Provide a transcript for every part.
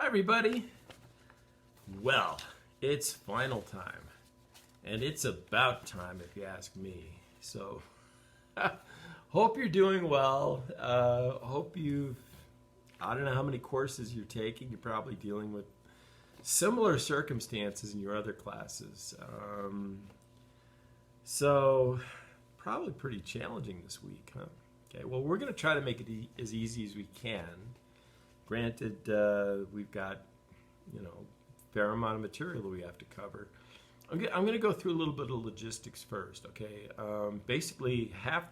everybody. Well, it's final time, and it's about time if you ask me. So, hope you're doing well. Hope I don't know how many courses you're taking. You're probably dealing with similar circumstances in your other classes. So, probably pretty challenging this week, huh? Okay, well, we're going to try to make it as easy as we can. Granted, we've got, a fair amount of material that we have to cover. I'm going to go through a little bit of logistics first, okay? Basically, half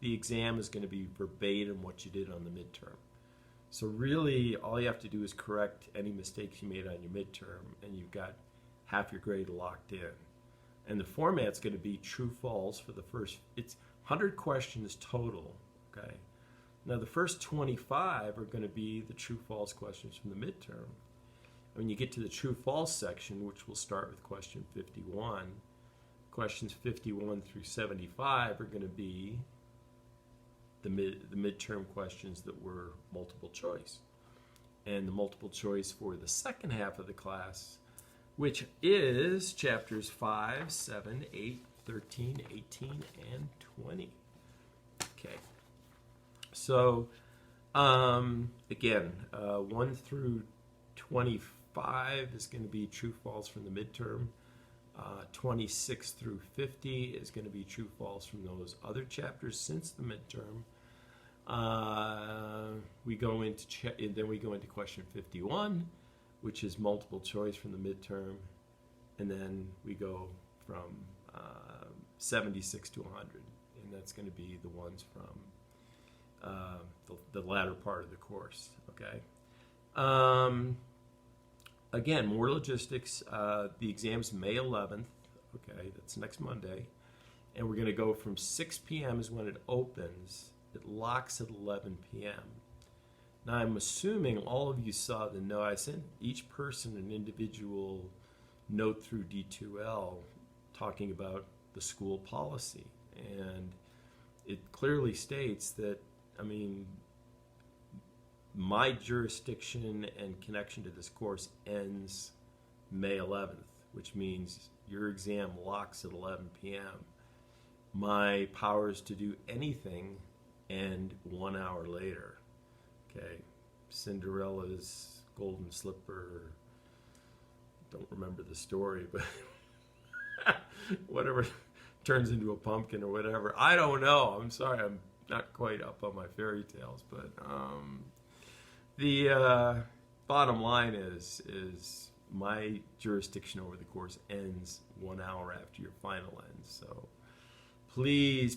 the exam is going to be verbatim what you did on the midterm. So really, all you have to do is correct any mistakes you made on your midterm, and you've got half your grade locked in. And the format's going to be true, false for the first, it's 100 questions total, okay? Now the first 25 are going to be the true, false questions from the midterm. When you get to the true, false section, which will start with question 51, questions 51 through 75 are going to be the midterm questions that were multiple choice. And the multiple choice for the second half of the class, which is chapters 5, 7, 8, 13, 18, and 20. Okay. So, again, 1 through 25 is going to be true, false from the midterm. 26 through 50 is going to be true, false from those other chapters since the midterm. Then we go into question 51, which is multiple choice from the midterm, and then we go from 76 to 100, and that's going to be the ones from the latter part of the course. Okay. Again, more logistics. The exam's May 11th. Okay, that's next Monday, and we're going to go from 6 p.m. is when it opens. It locks at 11 p.m. Now, I'm assuming all of you saw the note. I sent each person an individual note through D2L talking about the school policy. And it clearly states that, my jurisdiction and connection to this course ends May 11th, which means your exam locks at 11 p.m. My powers to do anything end 1 hour later. Okay, Cinderella's golden slipper, don't remember the story, but whatever, turns into a pumpkin or whatever. I don't know. I'm sorry, I'm not quite up on my fairy tales, but the bottom line is my jurisdiction over the course ends 1 hour after your final ends. So please,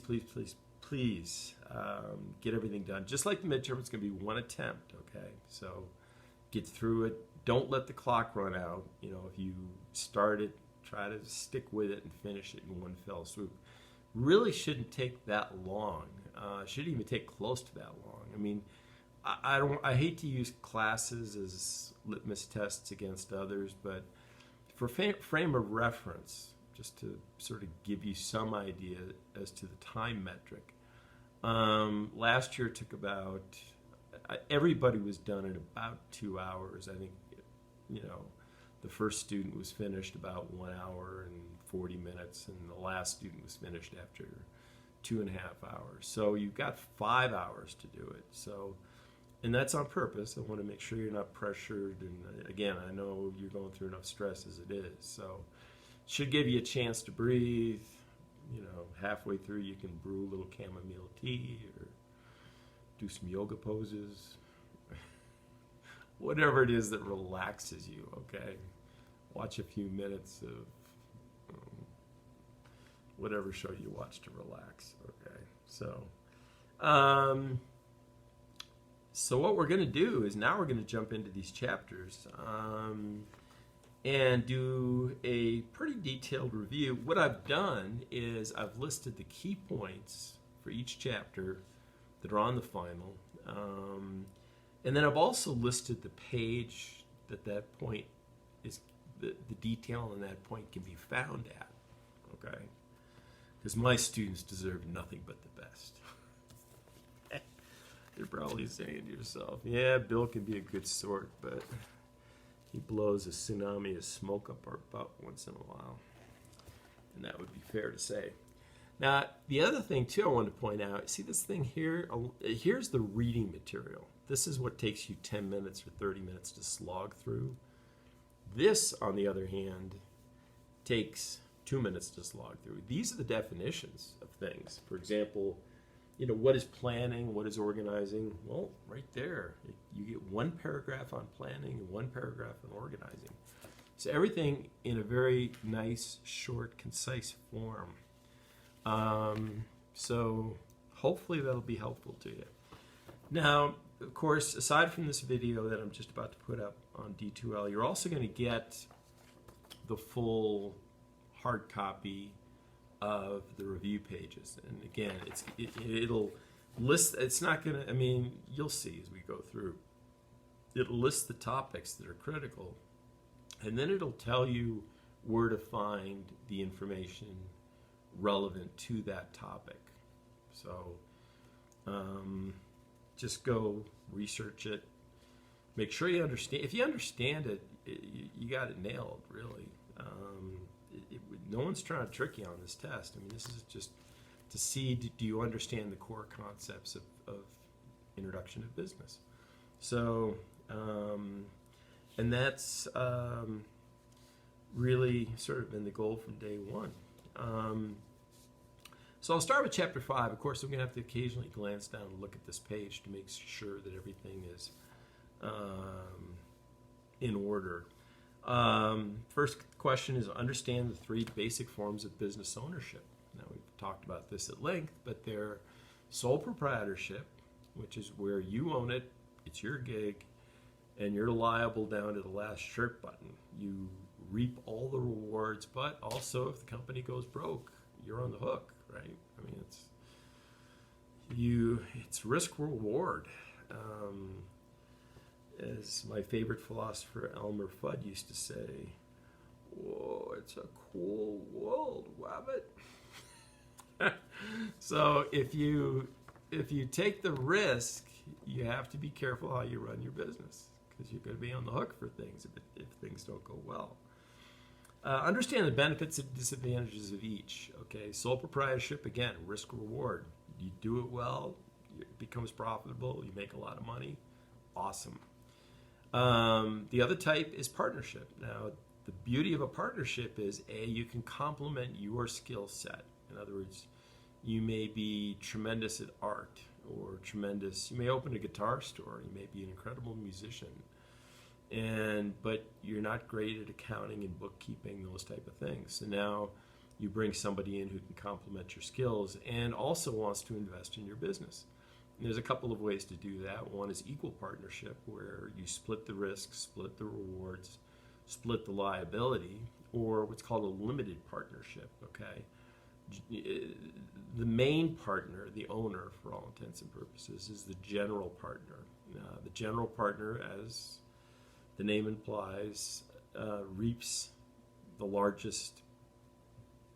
get everything done. Just like the midterm, it's going to be one attempt, okay? So get through it. Don't let the clock run out. If you start it, try to stick with it and finish it in one fell swoop. Really shouldn't take that long. Shouldn't even take close to that long. I hate to use classes as litmus tests against others, but for frame of reference, just to sort of give you some idea as to the time metric. Last year it took about, everybody was done in about 2 hours. I think, the first student was finished about 1 hour and 40 minutes, and the last student was finished after 2.5 hours. So you've got 5 hours to do it. So, and that's on purpose. I want to make sure you're not pressured. And again, I know you're going through enough stress as it is. So should give you a chance to breathe. Halfway through you can brew a little chamomile tea or do some yoga poses. Whatever it is that relaxes you, okay? Watch a few minutes of whatever show you watch to relax, okay? So what we're going to do is now we're going to jump into these chapters and do a pretty detailed review. What I've done is I've listed the key points for each chapter that are on the final. And then I've also listed the page that point is, the detail on that point can be found at, okay? Because my students deserve nothing but the best. You're probably saying to yourself, yeah, Bill can be a good sort, but he blows a tsunami of smoke up our butt once in a while. And that would be fair to say. Now, the other thing, too, I wanted to point out, see this thing here? Here's the reading material. This is what takes you 10 minutes or 30 minutes to slog through. This, on the other hand, takes 2 minutes to slog through. These are the definitions of things. For example, what is planning? What is organizing? Well, right there, you get one paragraph on planning and one paragraph on organizing. So everything in a very nice, short, concise form. So hopefully that'll be helpful to you. Now, of course, aside from this video that I'm just about to put up on D2L, you're also going to get the full hard copy of the review pages. And again, it'll list, it's not going to, I mean, you'll see as we go through. It'll list the topics that are critical, and then it'll tell you where to find the information relevant to that topic. So just go research it. Make sure you understand. If you understand it, you got it nailed, really. No one's trying to trick you on this test. I mean, this is just to see, do you understand the core concepts of introduction to business? So, and that's really sort of been the goal from day one. So I'll start with Chapter 5. Of course, I'm going to have to occasionally glance down and look at this page to make sure that everything is in order. First question is understand the 3 basic forms of business ownership. Now, we've talked about this at length, but they're sole proprietorship, which is where you own it, it's your gig, and you're liable down to the last shirt button. You reap all the rewards, but also if the company goes broke, you're on the hook, right? I mean, it's risk reward. As my favorite philosopher Elmer Fudd used to say, "Whoa, it's a cool world, Wabbit." So if you take the risk, you have to be careful how you run your business, because you're going to be on the hook for things if things don't go well. Understand the benefits and disadvantages of each. Okay, sole proprietorship, again, risk reward. You do it well, it becomes profitable, you make a lot of money. Awesome. The other type is partnership. Now, the beauty of a partnership is, you can complement your skill set. In other words, you may be tremendous at art, or you may open a guitar store, you may be an incredible musician, but you're not great at accounting and bookkeeping, those type of things. So now you bring somebody in who can complement your skills and also wants to invest in your business. And there's a couple of ways to do that. One is equal partnership, where you split the risks, split the rewards, split the liability, or what's called a limited partnership, okay? The main partner, the owner for all intents and purposes, is the general partner. The general partner, as the name implies, reaps the largest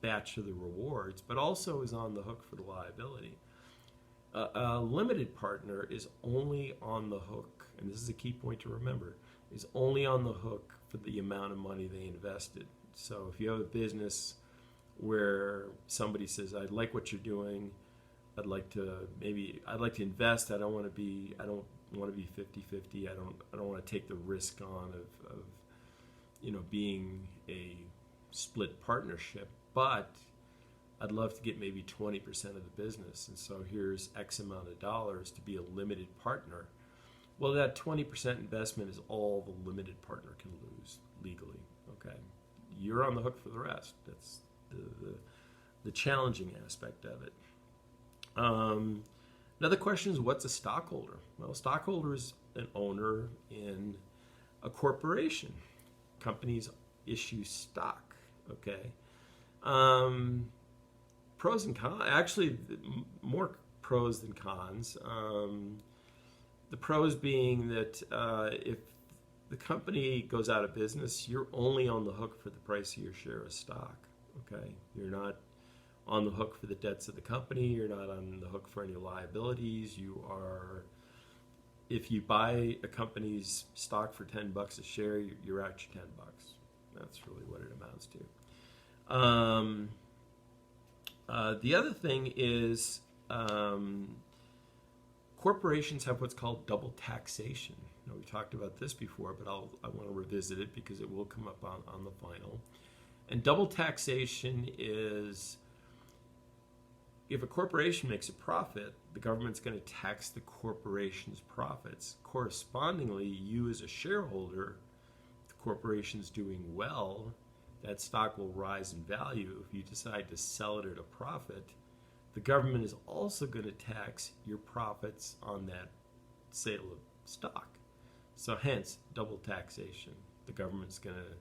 batch of the rewards, but also is on the hook for the liability. A limited partner is only on the hook, and this is a key point to remember, is only on the hook for the amount of money they invested. So if you have a business where somebody says, "I like what you're doing, I'd like to invest, I don't want to be 50-50, I don't want to take the risk on of being a split partnership, but I'd love to get maybe 20% of the business, and so here's X amount of dollars to be a limited partner." Well, that 20% investment is all the limited partner can lose legally, okay? You're on the hook for the rest. That's the challenging aspect of it. Another question is, what's a stockholder? Well, a stockholder is an owner in a corporation. Companies issue stock, okay? Pros and cons, actually more pros than cons. The pros being that if the company goes out of business, you're only on the hook for the price of your share of stock, okay? You're not on the hook for the debts of the company, you're not on the hook for any liabilities, you are if you buy a company's stock for $10 a share, you're out your $10. That's really what it amounts to. The other thing is corporations have what's called double taxation. We talked about this before, but I want to revisit it because it will come up on the final. And double taxation is if a corporation makes a profit, the government's going to tax the corporation's profits. Correspondingly, you as a shareholder, if the corporation's doing well, that stock will rise in value. If you decide to sell it at a profit, the government is also going to tax your profits on that sale of stock. So hence, double taxation. The government's going to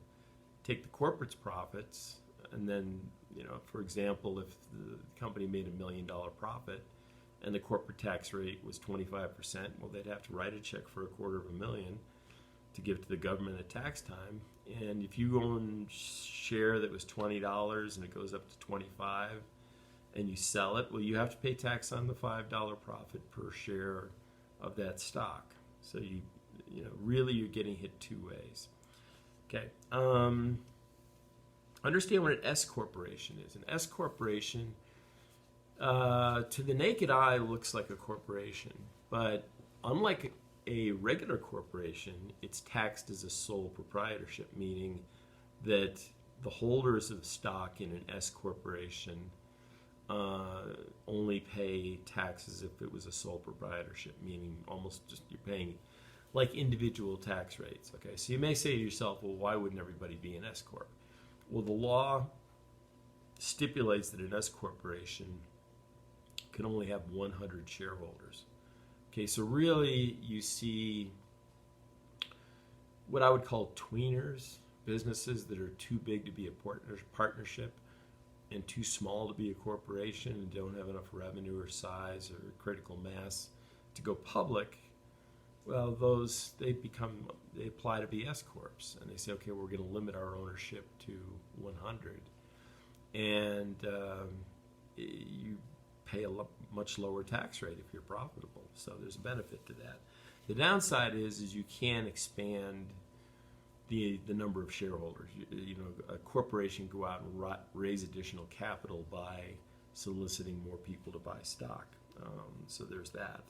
take the corporate's profits, and then, for example, if the company made $1 million profit and the corporate tax rate was 25%, well, they'd have to write a check for $250,000 to give to the government at tax time. And if you own a share that was $20 and it goes up to $25 and you sell it, well, you have to pay tax on the $5 profit per share of that stock. So really you're getting hit two ways. Okay. Understand what an S corporation is. An S corporation, to the naked eye, looks like a corporation, but unlike a regular corporation, it's taxed as a sole proprietorship, meaning that the holders of stock in an S corporation only pay taxes if it was a sole proprietorship, meaning almost just you're paying like individual tax rates. Okay, so you may say to yourself, well, why wouldn't everybody be an S corp? Well, the law stipulates that an S corporation can only have 100 shareholders. Okay, so really you see what I would call tweeners, businesses that are too big to be a partnership and too small to be a corporation and don't have enough revenue or size or critical mass to go public. Well, they apply to be S corps, and they say, okay, we're going to limit our ownership to 100, and you pay a much lower tax rate if you're profitable. So there's a benefit to that. The downside is you can expand the number of shareholders. A corporation go out and raise additional capital by soliciting more people to buy stock. So there's that.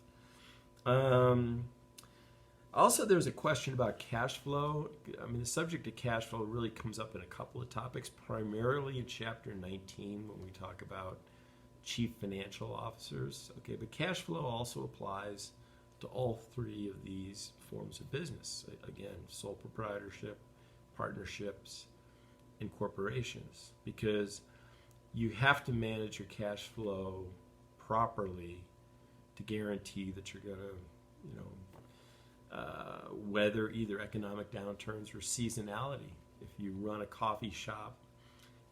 Also, there's a question about cash flow. I mean, the subject of cash flow really comes up in a couple of topics, primarily in Chapter 19 when we talk about chief financial officers. Okay, but cash flow also applies to all three of these forms of business. Again, sole proprietorship, partnerships, and corporations, because you have to manage your cash flow properly to guarantee that you're going to, weather either economic downturns or seasonality. If you run a coffee shop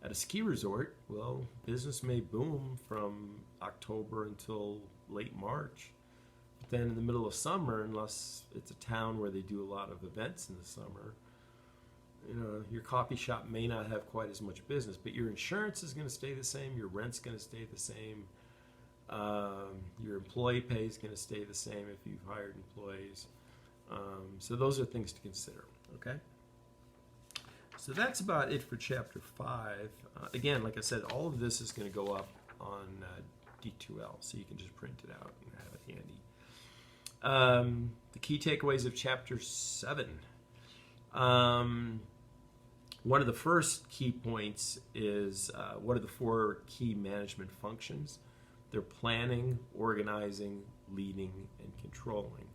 at a ski resort, well, business may boom from October until late March. But then in the middle of summer, unless it's a town where they do a lot of events in the summer, your coffee shop may not have quite as much business, but your insurance is going to stay the same, your rent's going to stay the same, your employee pay is going to stay the same if you've hired employees. So those are things to consider, okay? So that's about it for Chapter 5. Again, like I said, all of this is going to go up on D2L, so you can just print it out and have it handy. The key takeaways of Chapter 7. One of the first key points is what are the 4 key management functions? They're planning, organizing, leading, and controlling.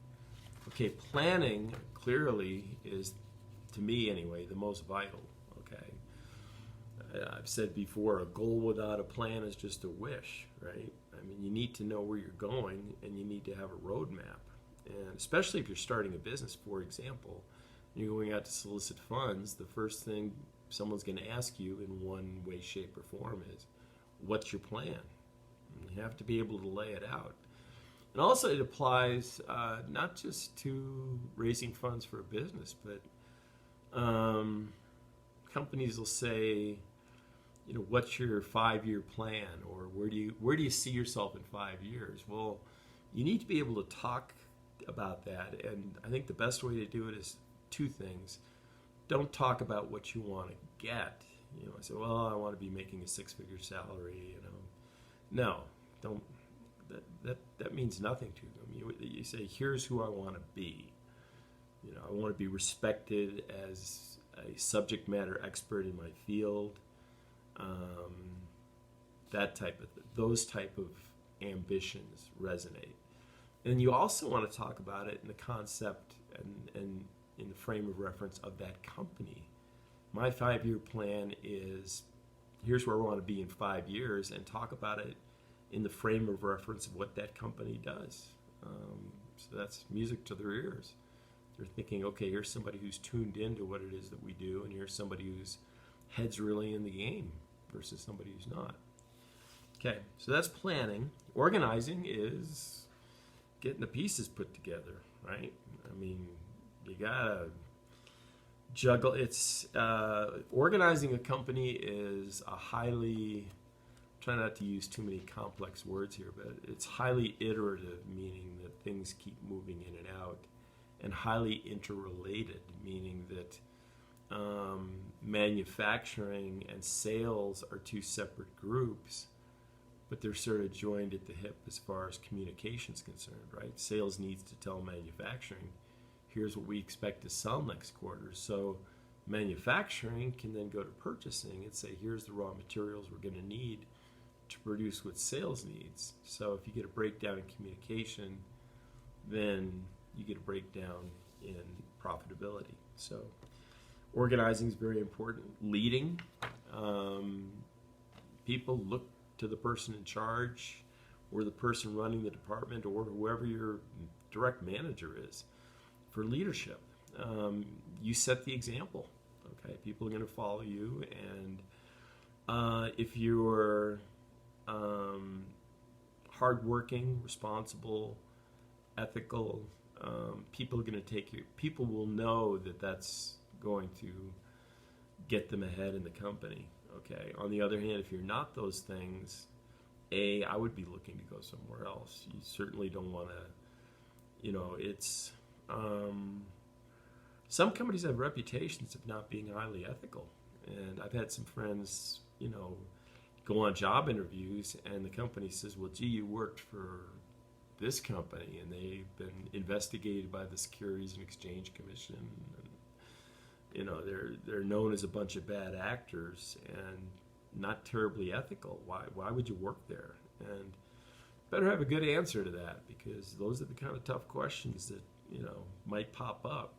Okay, planning clearly is, to me anyway, the most vital. Okay, I've said before, a goal without a plan is just a wish, right? I mean, you need to know where you're going, and you need to have a roadmap. And especially if you're starting a business, for example, you're going out to solicit funds, the first thing someone's going to ask you in one way, shape, or form is, what's your plan? And you have to be able to lay it out. And also it applies not just to raising funds for a business, but companies will say, what's your 5-year plan, or where do you see yourself in 5 years? Well, you need to be able to talk about that. And I think the best way to do it is two things. Don't talk about what you want to get. I say, well, I want to be making a six-figure salary. No, don't. That means nothing to them. You say, here's who I want to be. I want to be respected as a subject matter expert in my field. Those type of ambitions resonate. And you also want to talk about it in the concept and in the frame of reference of that company. My 5-year plan is, here's where I want to be in 5 years, and talk about it in the frame of reference of what that company does. So that's music to their ears. They're thinking, okay, here's somebody who's tuned into what it is that we do, and here's somebody whose head's really in the game versus somebody who's not. Okay, so that's planning. Organizing is getting the pieces put together, right? I mean, you gotta juggle. It's organizing a company is a highly, try not to use too many complex words here, but it's highly iterative, meaning that things keep moving in and out, and highly interrelated, meaning that manufacturing and sales are two separate groups, but they're sort of joined at the hip as far as communication is concerned, right? Sales needs to tell manufacturing, here's what we expect to sell next quarter. So manufacturing can then go to purchasing and say, here's the raw materials we're going to need to produce what sales needs. So if you get a breakdown in communication, then you get a breakdown in profitability. So organizing is very important. Leading, people look to the person in charge or the person running the department or whoever your direct manager is for leadership. You set the example. Okay, people are going to follow you, and if you're hardworking, responsible, ethical, people are going to take you. People will know that that's going to get them ahead in the company. Okay. On the other hand, if you're not those things, I would be looking to go somewhere else. You certainly don't want to. It's some companies have reputations of not being highly ethical, and I've had some friends, go on job interviews, and the company says, "Well, gee, you worked for this company, and they've been investigated by the Securities and Exchange Commission. And, they're known as a bunch of bad actors and not terribly ethical. Why would you work there?" And better have a good answer to that, because those are the kind of tough questions that might pop up.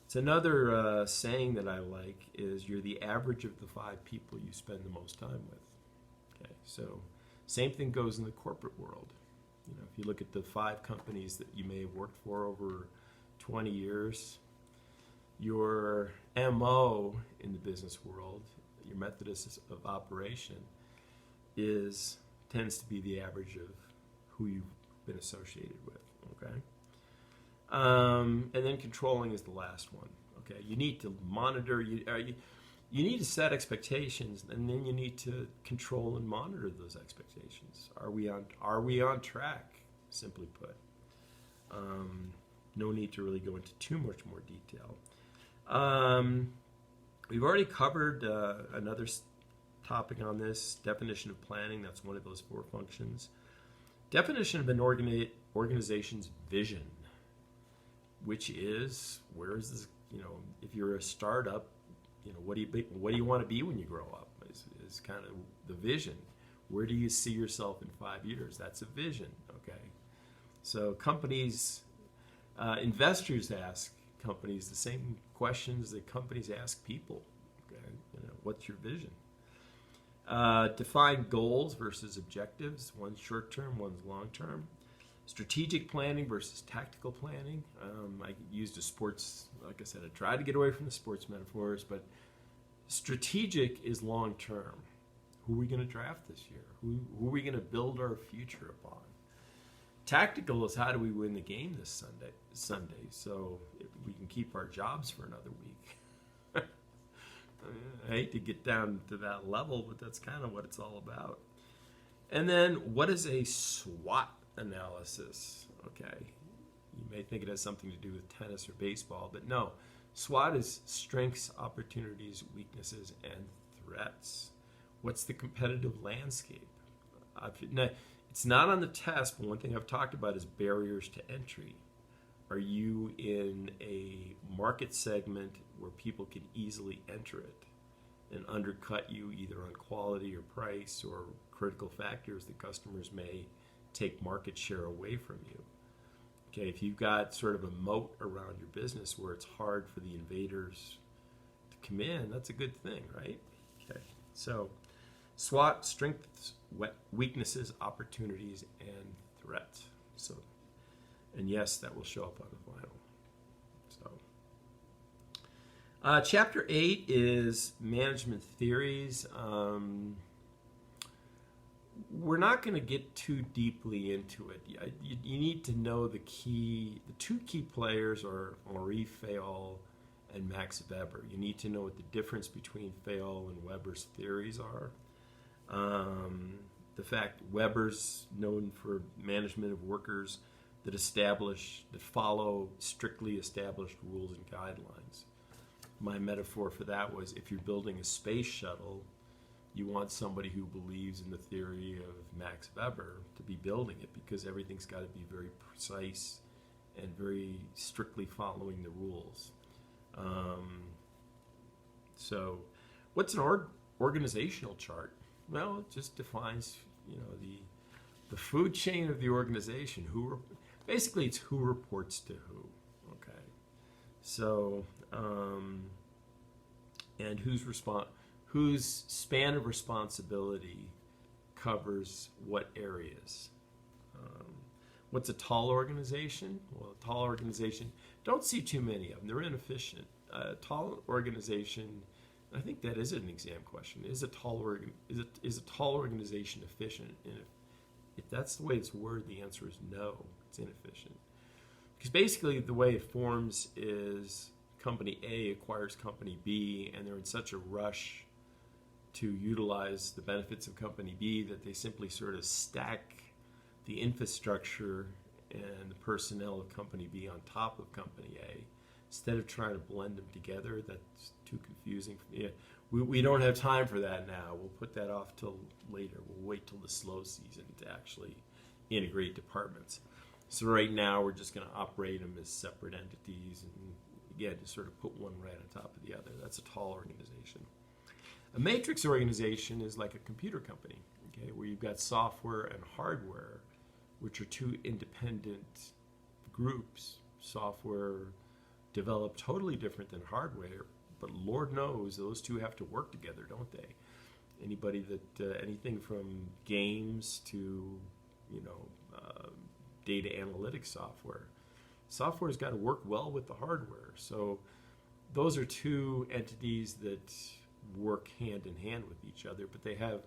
It's another saying that I like is, you're the average of the 5 people you spend the most time with. Okay, so same thing goes in the corporate world. If you look at the 5 companies that you may have worked for over 20 years, your MO in the business world, your methods of operation, tends to be the average of who you've been associated with. Okay, and then controlling is the last one. Okay, you need to monitor. You need to set expectations, and then you need to control and monitor those expectations. Are we on track? Simply put, no need to really go into too much more detail. We've already covered another topic on this, definition of planning. That's one of those 4 functions. Definition of an organization's vision, which is, where is this? If you're a startup, what do you want to be when you grow up? Is kind of the vision. Where do you see yourself in 5 years? That's a vision. Okay, so companies, investors ask companies the same questions that companies ask people. Okay, what's your vision? Define goals versus objectives. One's short term, one's long term. Strategic planning versus tactical planning. I used a sports, like I said, I tried to get away from the sports metaphors, but strategic is long term. Who are we going to draft this year? Who are we going to build our future upon? Tactical is, how do we win the game this Sunday, so we can keep our jobs for another week. I hate to get down to that level, but that's kind of what it's all about. And then, what is a SWOT analysis. Okay, you may think it has something to do with tennis or baseball, but no. SWOT is strengths, opportunities, weaknesses, and threats. What's the competitive landscape? Now, it's not on the test, but one thing I've talked about is barriers to entry. Are you in a market segment where people can easily enter it and undercut you either on quality or price or critical factors that customers may take market share away from you? Okay, if you've got sort of a moat around your business where it's hard for the invaders to come in, that's a good thing, right? Okay, so SWOT, strengths, weaknesses, opportunities, and threats. So, and yes, that will show up on the vinyl. So, Chapter 8 is management theories. We're not going to get too deeply into it. You need to know the two key players are Henri Fayol and Max Weber. You need to know what the difference between Fayol and Weber's theories are. The fact Weber's known for management of workers that follow strictly established rules and guidelines. My metaphor for that was if you're building a space shuttle, you want somebody who believes in the theory of Max Weber to be building it, because everything's got to be very precise and very strictly following the rules. So what's an organizational chart? Well, it just defines, the food chain of the organization. Basically, it's who reports to who. Okay, so and whose span of responsibility covers what areas. What's a tall organization? Well, a tall organization, don't see too many of them. They're inefficient. A tall organization, I think that is an exam question. Is a tall organization efficient? And if that's the way it's worded, the answer is no, it's inefficient. Because basically the way it forms is company A acquires company B, and they're in such a rush to utilize the benefits of company B that they simply sort of stack the infrastructure and the personnel of company B on top of company A instead of trying to blend them together. That's too confusing. Yeah, we don't have time for that now. We'll put that off till later. We'll wait till the slow season to actually integrate departments. So right now we're just going to operate them as separate entities, and again, just sort of put one right on top of the other. That's a tall organization. A matrix organization is like a computer company, okay, where you've got software and hardware, which are two independent groups. Software developed totally different than hardware, but Lord knows those two have to work together, don't they? Anything from games to, data analytics software. Software's got to work well with the hardware. So those are two entities that work hand in hand with each other, but they have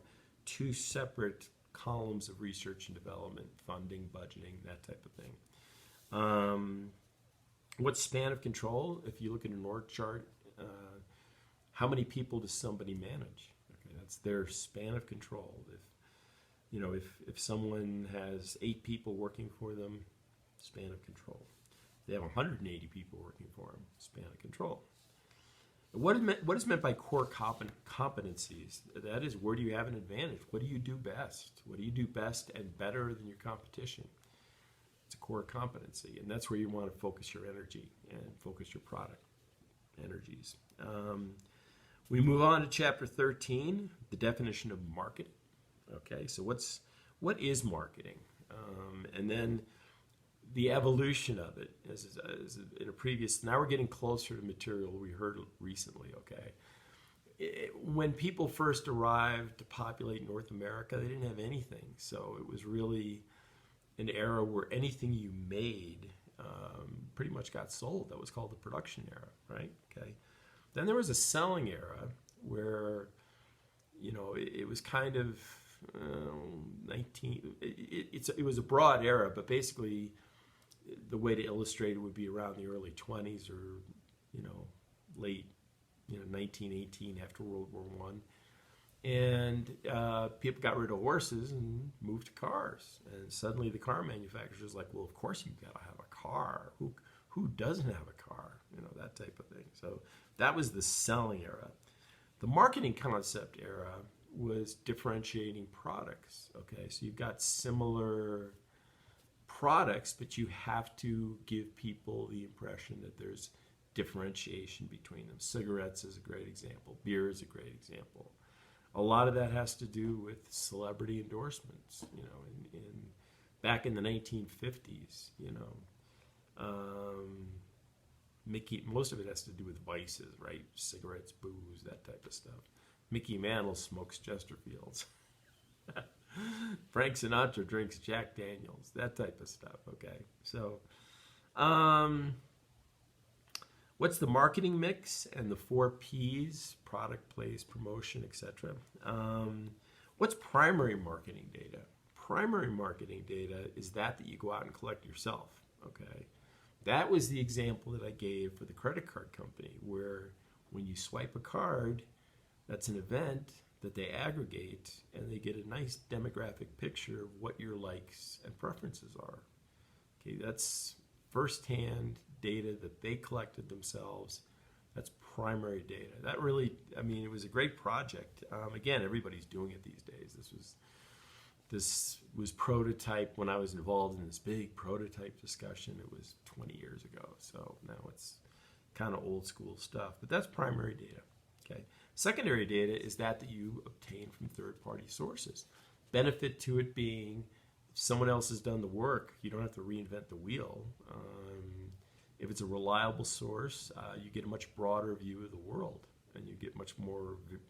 two separate columns of research and development, funding, budgeting, that type of thing. What's span of control? If you look at an org chart, how many people does somebody manage? Okay, that's their span of control. If someone has 8 people working for them, span of control. They have 180 people working for them, span of control. What is meant by core competencies? That is, where do you have an advantage? What do you do best? What do you do best and better than your competition? It's a core competency, and that's where you want to focus your energy and focus your product energies. We move on to Chapter 13, the definition of marketing. Okay, so what is marketing? And then the evolution of it as in a previous. Now we're getting closer to material we heard recently. Okay, when people first arrived to populate North America, they didn't have anything, so it was really an era where anything you made pretty much got sold. That was called the production era, right? Okay. Then there was a selling era where it was kind of it was a broad era, but basically the way to illustrate it would be around the early 20s or late 1918 after World War I. And people got rid of horses and moved to cars. And suddenly the car manufacturer's like, well, of course you've got to have a car. Who doesn't have a car? You know, that type of thing. So that was the selling era. The marketing concept era was differentiating products. Okay, so you've got similar products, but you have to give people the impression that there's differentiation between them. Cigarettes is a great example. Beer is a great example. A lot of that has to do with celebrity endorsements. You know, back in the 1950s, you know, most of it has to do with vices, right? Cigarettes, booze, that type of stuff. Mickey Mantle smokes Chesterfields. Frank Sinatra drinks Jack Daniels, that type of stuff, okay? So, what's the marketing mix and the 4 Ps, product, place, promotion, etc.? What's primary marketing data? Primary marketing data is that you go out and collect yourself, okay? That was the example that I gave for the credit card company, where when you swipe a card, that's an event that they aggregate, and they get a nice demographic picture of what your likes and preferences are. Okay, that's firsthand data that they collected themselves. That's primary data. That really, I mean, it was a great project. Again, everybody's doing it these days. This was prototype when I was involved in this big prototype discussion. It was 20 years ago, so now it's kind of old school stuff. But that's primary data. Okay. Secondary data is that you obtain from third-party sources. Benefit to it being, if someone else has done the work, you don't have to reinvent the wheel. If it's a reliable source, you get a much broader view of the world, and you get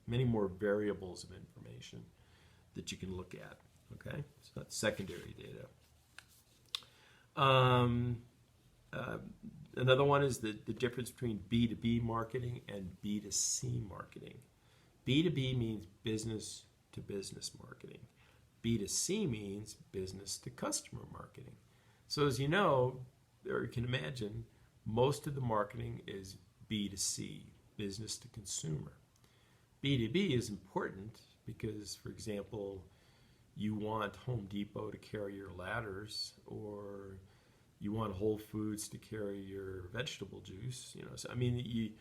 many more variables of information that you can look at. Okay, so that's secondary data. Another one is the difference between B2B marketing and B2C marketing. B2B means business to business marketing. B2C means business to customer marketing. So as you know, or you can imagine, most of the marketing is B2C, business to consumer. B2B is important because, for example, you want Home Depot to carry your ladders, or you want Whole Foods to carry your vegetable juice. You know, so I mean,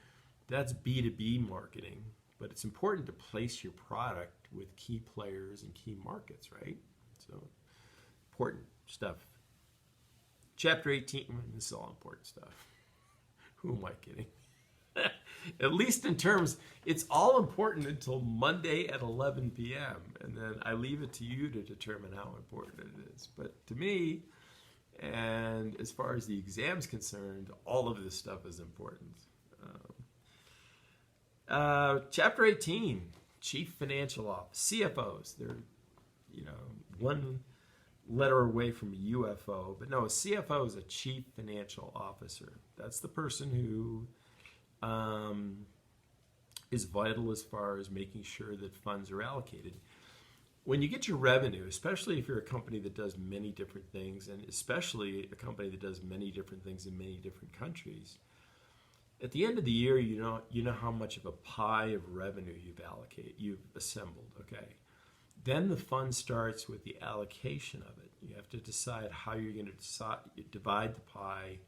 that's B2B marketing, but it's important to place your product with key players and key markets, right? So, important stuff. Chapter 18, this is all important stuff. Who am I kidding? At least in terms, it's all important until Monday at 11 p.m. And then I leave it to you to determine how important it is. But to me, and as far as the exam's concerned, all of this stuff is important. Chapter 18, Chief Financial Officer, CFOs. They're, one letter away from a UFO, but no, a CFO is a Chief Financial Officer. That's the person who is vital as far as making sure that funds are allocated. When you get your revenue, especially if you're a company that does many different things, and especially a company that does many different things in many different countries, at the end of the year, you know how much of a pie of revenue you've assembled, okay? Then the fun starts with the allocation of it. You have to decide how you're going to divide the pie,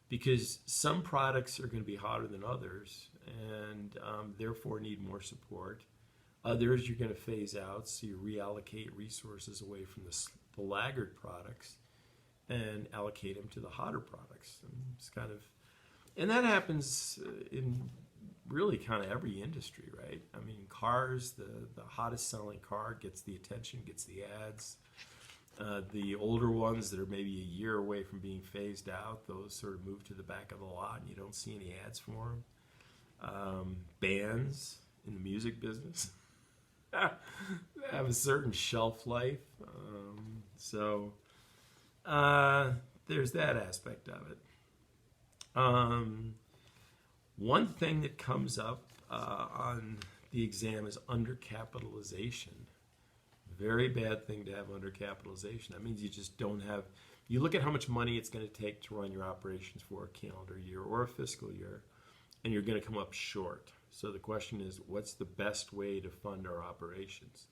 because some products are going to be hotter than others and therefore need more support. Others you're going to phase out, so you reallocate resources away from the laggard products and allocate them to the hotter products. And that happens in really kind of every industry, right? I mean, cars, the hottest selling car gets the attention, gets the ads. The older ones that are maybe a year away from being phased out, those sort of move to the back of the lot and you don't see any ads for them. Bands in the music business have a certain shelf life. There's that aspect of it. One thing that comes up on the exam is undercapitalization. Very bad thing to have undercapitalization. That means you just don't have, you look at how much money it's going to take to run your operations for a calendar year or a fiscal year, and you're going to come up short. So the question is, what's the best way to fund our operations?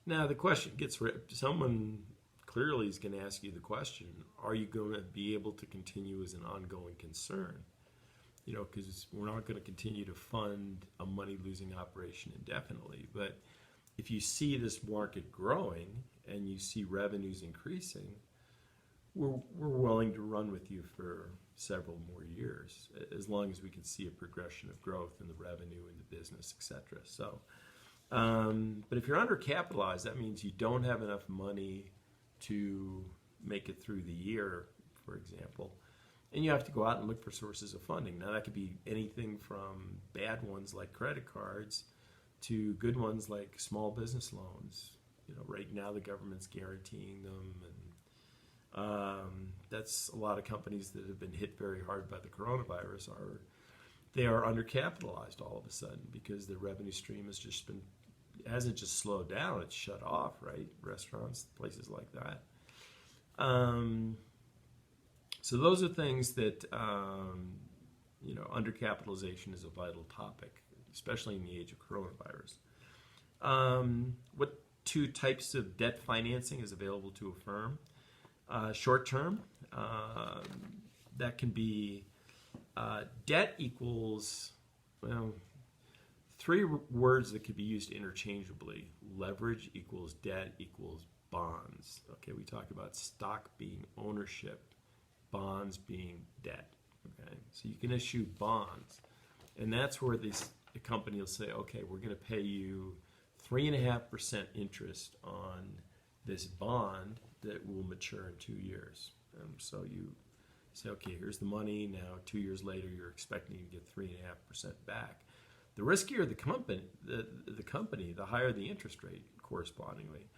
Now the question gets someone clearly is going to ask you the question: are you going to be able to continue as an ongoing concern? You know, because we're not going to continue to fund a money-losing operation indefinitely. But if you see this market growing and you see revenues increasing, we're willing to run with you for several more years, as long as we can see a progression of growth in the revenue in the business, etc. So, but if you're undercapitalized, that means you don't have enough money to make it through the year, for example, and you have to go out and look for sources of funding. Now, that could be anything from bad ones like credit cards to good ones like small business loans. You know, right now the government's guaranteeing them, and that's a lot of companies that have been hit very hard by the coronavirus they are undercapitalized all of a sudden because their revenue stream hasn't just slowed down, it's shut off, right? Restaurants, places like that. So those are things that, undercapitalization is a vital topic, especially in the age of coronavirus. What two types of debt financing is available to a firm? Short term, that can be debt equals, three words that could be used interchangeably. Leverage equals debt equals bonds. Okay, we talked about stock being ownership, bonds being debt. Okay, so you can issue bonds, and that's where the company will say, okay, we're going to pay you 3.5% interest on this bond that will mature in 2 years. So you say, okay, here's the money. Now, 2 years later, you're expecting to get 3.5% back. The riskier the company, the higher the interest rate correspondingly.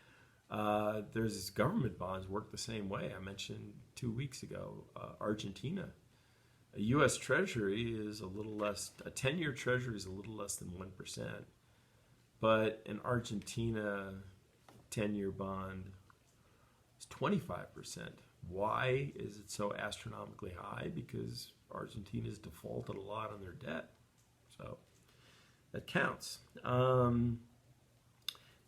There's government bonds work the same way. I mentioned 2 weeks ago, Argentina. A U.S. Treasury is a 10-year Treasury is a little less than 1%, but an Argentina 10-year bond is 25%. Why is it so astronomically high? Because Argentina's defaulted a lot on their debt. So that counts. And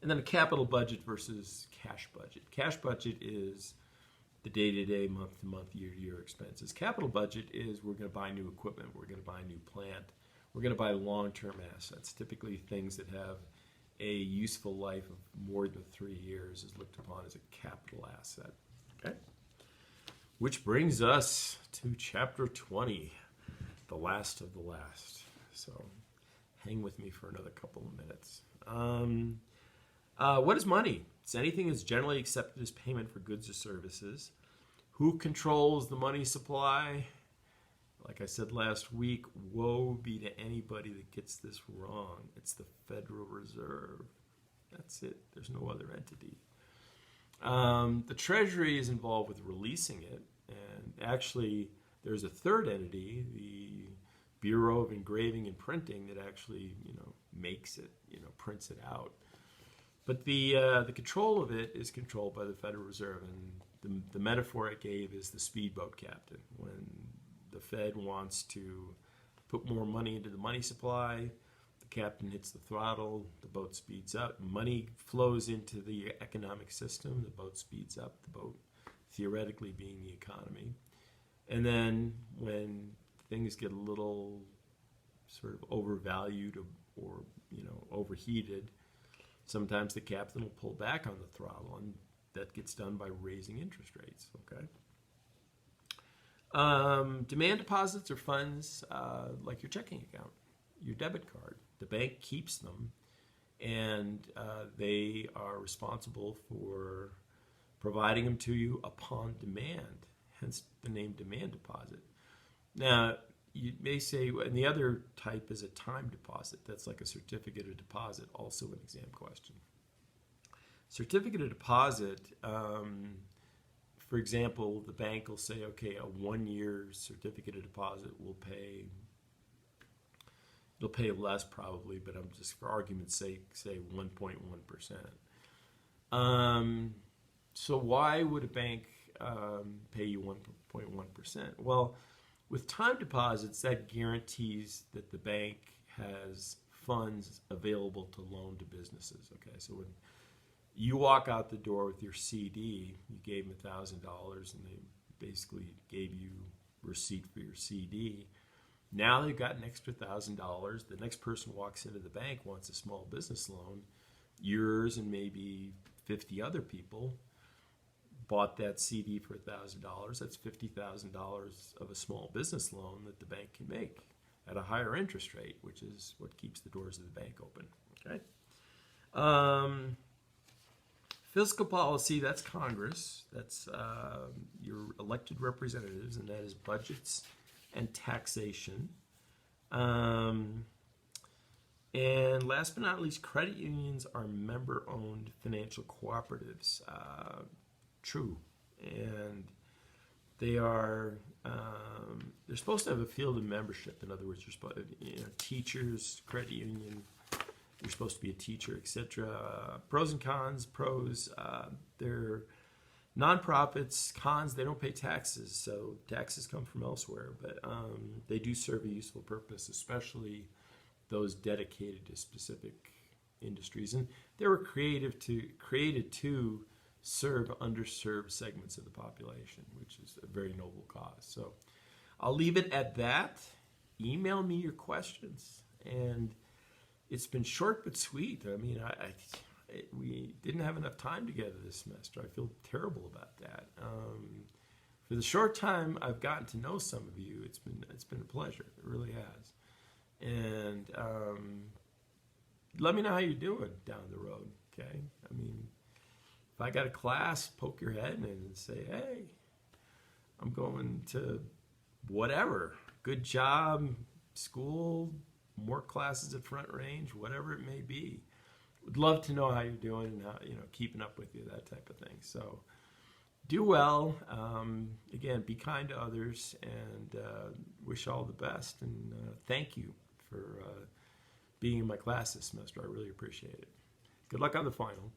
then a capital budget versus cash budget. Cash budget is the day-to-day, month-to-month, year-to-year expenses. Capital budget is we're going to buy new equipment, we're going to buy a new plant, we're going to buy long-term assets, typically things that have a useful life of more than 3 years is looked upon as a capital asset. Okay? Which brings us to chapter 20, the last of the last. So hang with me for another couple of minutes. What is money? It's anything that's generally accepted as payment for goods or services. Who controls the money supply? Like I said last week, woe be to anybody that gets this wrong. It's the Federal Reserve. That's it. There's no other entity. The Treasury is involved with releasing it. And actually, there's a third entity, the Bureau of Engraving and Printing, that actually, makes it, prints it out. But the control of it is controlled by the Federal Reserve, and the metaphor I gave is the speedboat captain. When the Fed wants to put more money into the money supply, the captain hits the throttle, the boat speeds up, money flows into the economic system, the boat speeds up, the boat theoretically being the economy. And then when things get a little sort of overvalued or overheated, sometimes the captain will pull back on the throttle, and that gets done by raising interest rates. Okay. Demand deposits are funds like your checking account, your debit card. The bank keeps them, and they are responsible for providing them to you upon demand, hence the name demand deposit. Now, you may say, and the other type is a time deposit. That's like a certificate of deposit, also an exam question. Certificate of deposit, for example, the bank will say, okay, a 1-year certificate of deposit will pay, it'll pay less probably, but I'm just for argument's sake, say 1.1%. So why would a bank pay you 1.1%? Well, With time deposits, that guarantees that the bank has funds available to loan to businesses. Okay, so when you walk out the door with your CD, you gave them $1,000, and they basically gave you receipt for your CD. Now they've got an extra $1,000. The next person walks into the bank, wants a small business loan. Yours and maybe 50 other people bought that CD for $1,000. That's $50,000 of a small business loan that the bank can make at a higher interest rate, which is what keeps the doors of the bank open. Okay. Fiscal policy, that's Congress. That's your elected representatives, and that is budgets and taxation. And last but not least, credit unions are member-owned financial cooperatives. True. And they are, they're supposed to have a field of membership. In other words, you're supposed to, teachers, credit union, you're supposed to be a teacher, etc. Pros and cons. Pros, they're nonprofits. Cons, they don't pay taxes, so taxes come from elsewhere. But they do serve a useful purpose, especially those dedicated to specific industries. And they were created to serve underserved segments of the population, which is a very noble cause. So I'll leave it at that. Email me your questions. And it's been short but sweet. I mean, we didn't have enough time together this semester. I feel terrible about that. For the short time I've gotten to know some of you, it's been a pleasure. It really has. And let me know how you're doing down the road. Okay, I mean, if I got a class, poke your head in and say, hey, I'm going to whatever, good job, school, more classes at Front Range, whatever it may be. Would love to know how you're doing and how, keeping up with you, that type of thing. So do well. Again, be kind to others, and wish all the best. And thank you for being in my class this semester. I really appreciate it. Good luck on the final.